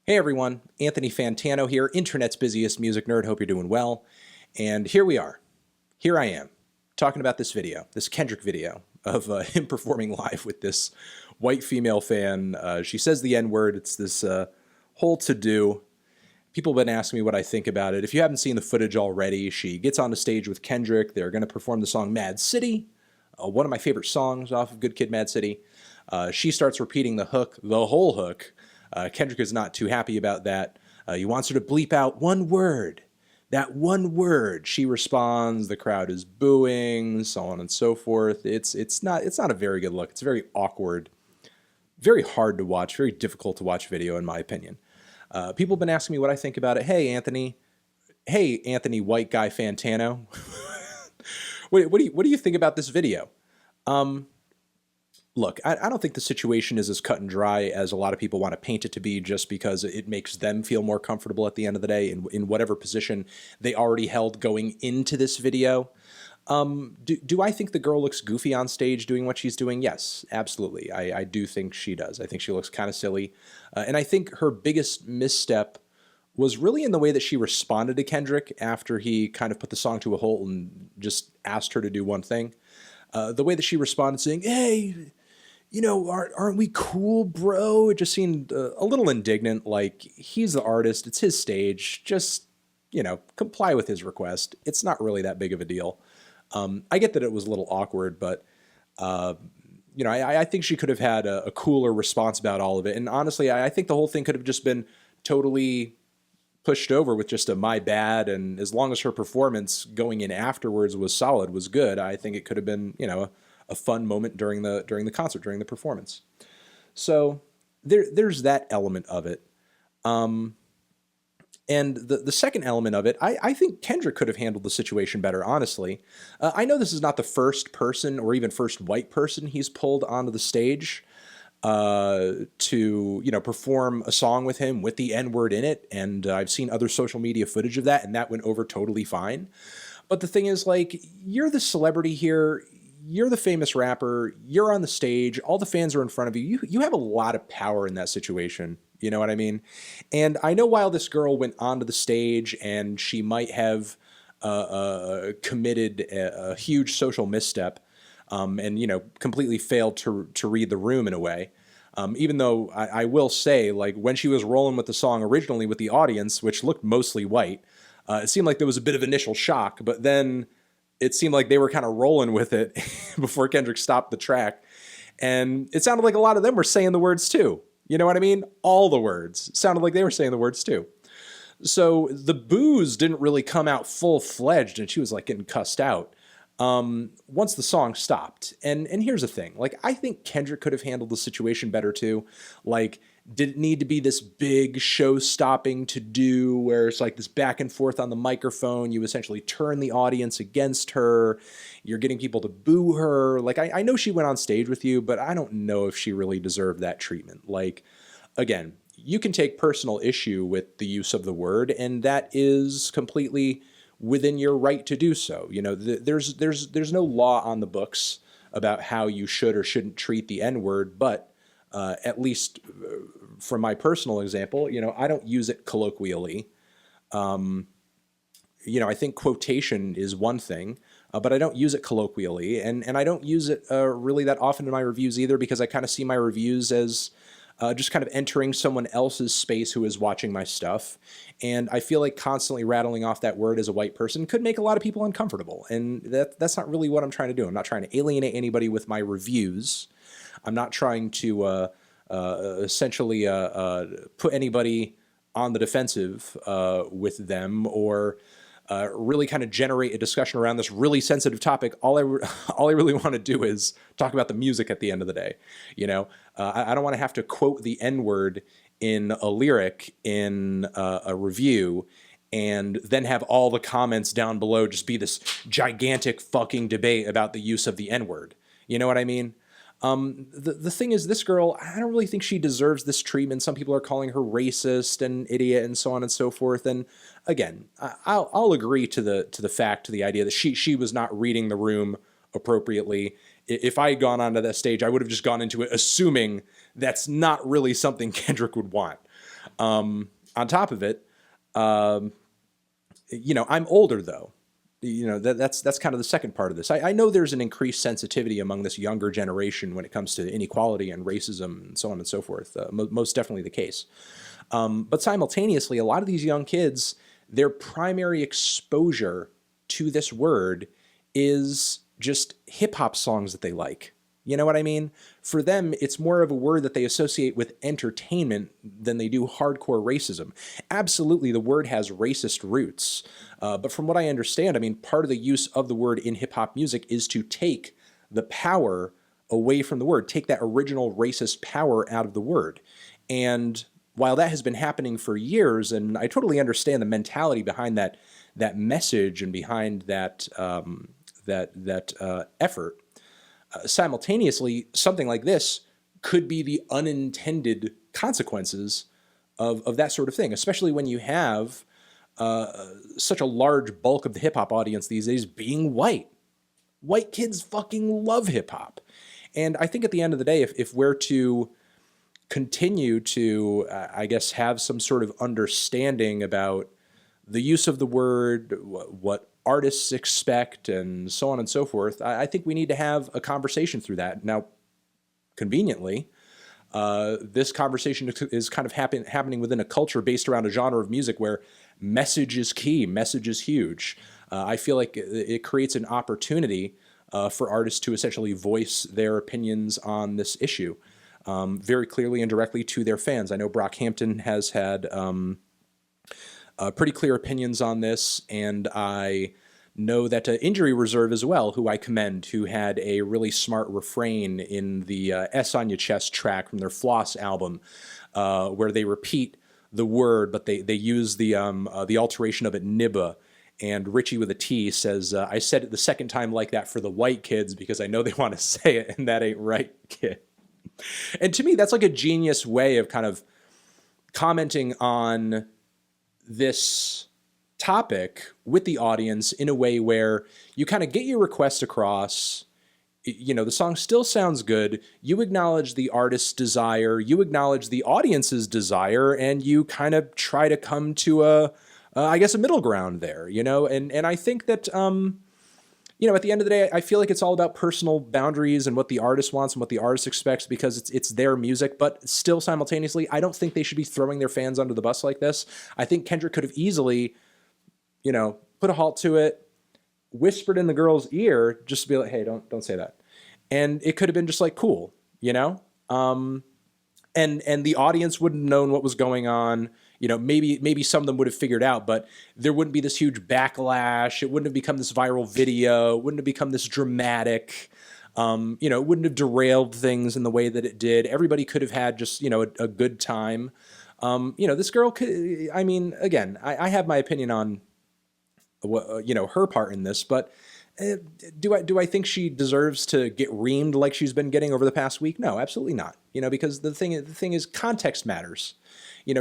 Hey everyone, Anthony Fantano here, internet's busiest music nerd. Hope you're doing well. And here we are. Here I am, talking about this video, this Kendrick video of him performing live with this white female fan. She says the N-word. It's this whole to-do. People have been asking me what I think about it. If you haven't seen the footage already, she gets on the stage with Kendrick. They're going to perform the song M.A.A.d City, one of my favorite songs off of Good Kid, M.A.A.d City. She starts repeating the hook, the whole hook. Kendrick is not too happy about that. He wants her to bleep out one word. That one word. She responds. The crowd is booing, so on and so forth. It's not a very good look. It's very awkward, very hard to watch, very difficult to watch video in my opinion. People have been asking me what I think about it. Hey Anthony, white guy Fantano. what do you think about this video? Look, I don't think the situation is as cut and dry as a lot of people want to paint it to be just because it makes them feel more comfortable at the end of the day in whatever position they already held going into this video. Do I think the girl looks goofy on stage doing what she's doing? Yes, absolutely. I do think she does. I think she looks kind of silly. And I think her biggest misstep was really in the way that she responded to Kendrick after he kind of put the song to a halt and just asked her to do one thing. The way that she responded saying, hey, you know, aren't we cool, bro? It just seemed a little indignant, like he's the artist, it's his stage, just, you know, comply with his request. It's not really that big of a deal. I get that it was a little awkward, but, you know, I think she could have had a cooler response about all of it. And honestly, I think the whole thing could have just been totally pushed over with just a my bad. And as long as her performance going in afterwards was solid, was good, I think it could have been, you know, a fun moment during the concert, during the performance. So there's that element of it. And the second element of it, I think Kendrick could have handled the situation better, honestly. I know this is not the first person or even first white person he's pulled onto the stage to, you know, perform a song with him with the N-word in it. And I've seen other social media footage of that, and that went over totally fine. But the thing is, like, you're the celebrity here. You're the famous rapper, you're on the stage, all the fans are in front of you. You have a lot of power in that situation. You know what I mean? And I know while this girl went onto the stage and she might have committed a huge social misstep and, you know, completely failed to read the room in a way. Even though I will say, like, when she was rolling with the song originally with the audience, which looked mostly white, it seemed like there was a bit of initial shock, but then it seemed like they were kind of rolling with it before Kendrick stopped the track. And it sounded like a lot of them were saying the words too. You know what I mean? All the words sounded like they were saying the words too. So the boos didn't really come out full-fledged and she was like getting cussed out once the song stopped. And here's the thing. Like, I think Kendrick could have handled the situation better too. Like, did it need to be this big show-stopping to-do where it's like this back and forth on the microphone? You essentially turn the audience against her. You're getting people to boo her. Like, I know she went on stage with you, but I don't know if she really deserved that treatment. Like, again, you can take personal issue with the use of the word, and that is completely within your right to do so. You know, there's no law on the books about how you should or shouldn't treat the N-word, but at least from my personal example, you know, I don't use it colloquially. You know, I think quotation is one thing, but I don't use it colloquially, and I don't use it really that often in my reviews either, because I kind of see my reviews as just kind of entering someone else's space who is watching my stuff. And I feel like constantly rattling off that word as a white person could make a lot of people uncomfortable. And that's not really what I'm trying to do. I'm not trying to alienate anybody with my reviews. I'm not trying to essentially put anybody on the defensive with them or really kind of generate a discussion around this really sensitive topic. All I really want to do is talk about the music at the end of the day. You know, I don't want to have to quote the N-word in a lyric in a review and then have all the comments down below just be this gigantic fucking debate about the use of the N-word. You know what I mean? The thing is, this girl, I don't really think she deserves this treatment. Some people are calling her racist and idiot and so on and so forth. And again, I'll agree to the idea that she was not reading the room appropriately. If I had gone onto that stage, I would have just gone into it assuming that's not really something Kendrick would want. On top of it, I'm older though. That's kind of the second part of this. I know there's an increased sensitivity among this younger generation when it comes to inequality and racism and so on and so forth. Most definitely the case. But simultaneously, a lot of these young kids, their primary exposure to this word is just hip hop songs that they like. You know what I mean? For them, it's more of a word that they associate with entertainment than they do hardcore racism. Absolutely, the word has racist roots. But from what I understand, I mean, part of the use of the word in hip hop music is to take the power away from the word, take that original racist power out of the word. And while that has been happening for years, and I totally understand the mentality behind that message and behind that effort, simultaneously, something like this could be the unintended consequences of that sort of thing, especially when you have such a large bulk of the hip hop audience these days being white. White kids fucking love hip hop. And I think at the end of the day, if we're to continue to, I guess, have some sort of understanding about the use of the word, what artists expect, and so on and so forth, I think we need to have a conversation through that. Now, conveniently, this conversation is kind of happening within a culture based around a genre of music where message is key, message is huge. I feel like it creates an opportunity for artists to essentially voice their opinions on this issue very clearly and directly to their fans. I know Brockhampton has had pretty clear opinions on this, and I know that Injury Reserve as well, who I commend, who had a really smart refrain in the S on Your Chest track from their Floss album, where they repeat the word, but they use the alteration of it, nibba. And Richie with a T says, I said it the second time like that for the white kids because I know they want to say it, and that ain't right, kid. And to me, that's like a genius way of kind of commenting on this topic with the audience in a way where you kind of get your request across. The song still sounds good. You acknowledge the artist's desire, you acknowledge the audience's desire, and you kind of try to come to a middle ground there, and I think that, at the end of the day, I feel like it's all about personal boundaries and what the artist wants and what the artist expects because it's their music. But still, simultaneously, I don't think they should be throwing their fans under the bus like this. I think Kendrick could have easily, put a halt to it, whispered in the girl's ear just to be like, hey, don't say that. And it could have been just like, cool, and the audience wouldn't have known what was going on. Maybe some of them would have figured out, but there wouldn't be this huge backlash. It wouldn't have become this viral video. It wouldn't have become this dramatic. It wouldn't have derailed things in the way that it did. Everybody could have had just, a good time. This girl could, again, I have my opinion on, her part in this, but do I think she deserves to get reamed like she's been getting over the past week? No, absolutely not. Because the thing is context matters.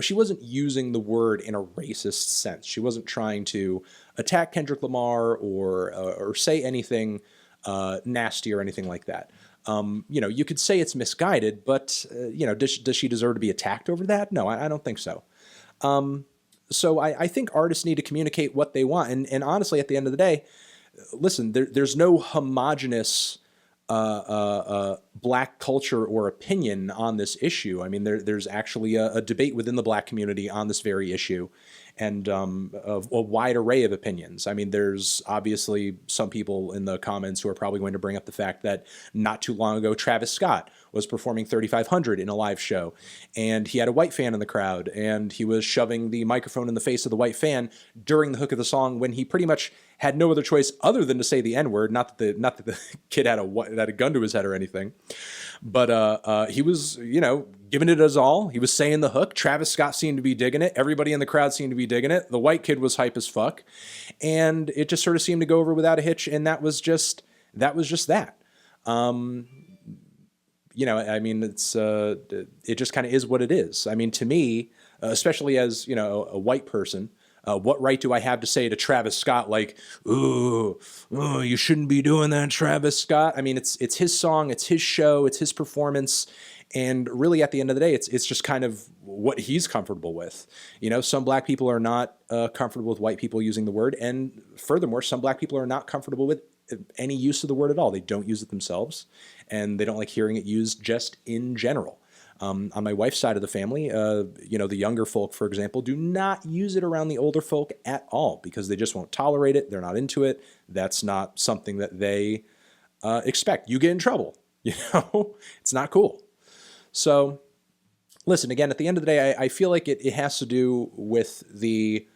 She wasn't using the word in a racist sense. She wasn't trying to attack Kendrick Lamar or say anything nasty or anything like that. You could say it's misguided, but does she deserve to be attacked over that? No, I don't think so. So I think artists need to communicate what they want, and honestly, at the end of the day, listen, there's no homogenous black culture or opinion on this issue. I mean, there's actually a debate within the black community on this very issue, and a wide array of opinions. I mean, there's obviously some people in the comments who are probably going to bring up the fact that not too long ago, Travis Scott was performing 3,500 in a live show, and he had a white fan in the crowd, and he was shoving the microphone in the face of the white fan during the hook of the song when he pretty much had no other choice other than to say the N-word. Not that the kid had a gun to his head or anything, but he was, giving it his all. He was saying the hook. Travis Scott seemed to be digging it. Everybody in the crowd seemed to be digging it. The white kid was hype as fuck, and it just sort of seemed to go over without a hitch. And that was just that. It just kind of is what it is. I mean, to me, especially as, a white person, what right do I have to say to Travis Scott, like, ooh, you shouldn't be doing that, Travis Scott? I mean, it's his song, it's his show, it's his performance. And really, at the end of the day, it's just kind of what he's comfortable with. You know, some black people are not comfortable with white people using the word. And furthermore, some black people are not comfortable with any use of the word at all. They don't use it themselves, and they don't like hearing it used just in general. On my wife's side of the family, you know, the younger folk, for example, do not use it around the older folk at all because they just won't tolerate it. They're not into it. That's not something that they expect. You get in trouble. You know, it's not cool. So listen, again, at the end of the day, I feel like it has to do with the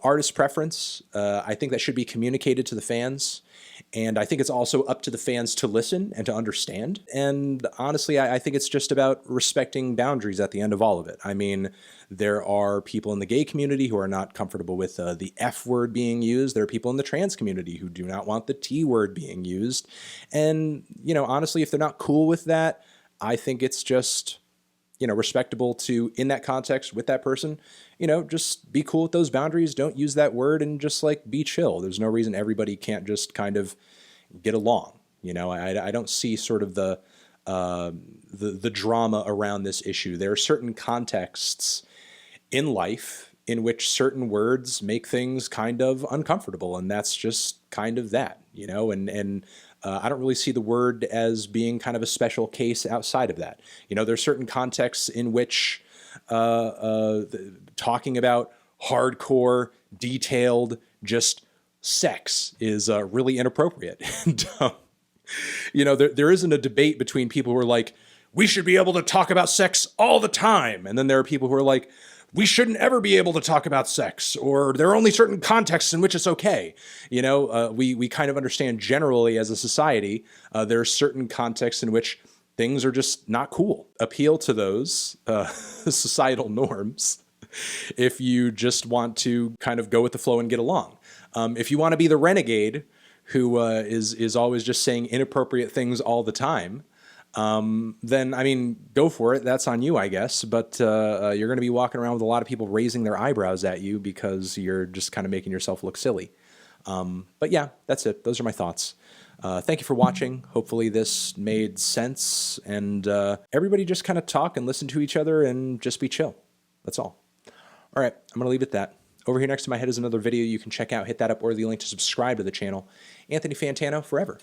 artist preference. I think that should be communicated to the fans. And I think it's also up to the fans to listen and to understand. And honestly, I think it's just about respecting boundaries at the end of all of it. I mean, there are people in the gay community who are not comfortable with the F word being used. There are people in the trans community who do not want the T word being used. And, you know, honestly, if they're not cool with that, I think it's just, you know, respectable to, in that context with that person, you know, just be cool with those boundaries. Don't use that word and just like be chill. There's no reason everybody can't just kind of get along. You know, I don't see sort of the drama around this issue. There are certain contexts in life in which certain words make things kind of uncomfortable, and that's just kind of that, you know, and I don't really see the word as being kind of a special case outside of that. You know, there's certain contexts in which talking about hardcore, detailed, just sex is really inappropriate. And, you know, there isn't a debate between people who are like, we should be able to talk about sex all the time. And then there are people who are like, we shouldn't ever be able to talk about sex, or there are only certain contexts in which it's okay. You know, we kind of understand generally as a society, there are certain contexts in which things are just not cool. Appeal to those societal norms if you just want to kind of go with the flow and get along. If you want to be the renegade who is always just saying inappropriate things all the time, then, I mean, go for it. That's on you, I guess. But you're going to be walking around with a lot of people raising their eyebrows at you because you're just kind of making yourself look silly. But yeah, that's it. Those are my thoughts. Thank you for watching. Hopefully this made sense. And everybody just kind of talk and listen to each other and just be chill. That's all. All right, I'm going to leave it at that. Over here next to my head is another video you can check out. Hit that up or the link to subscribe to the channel. Anthony Fantano forever.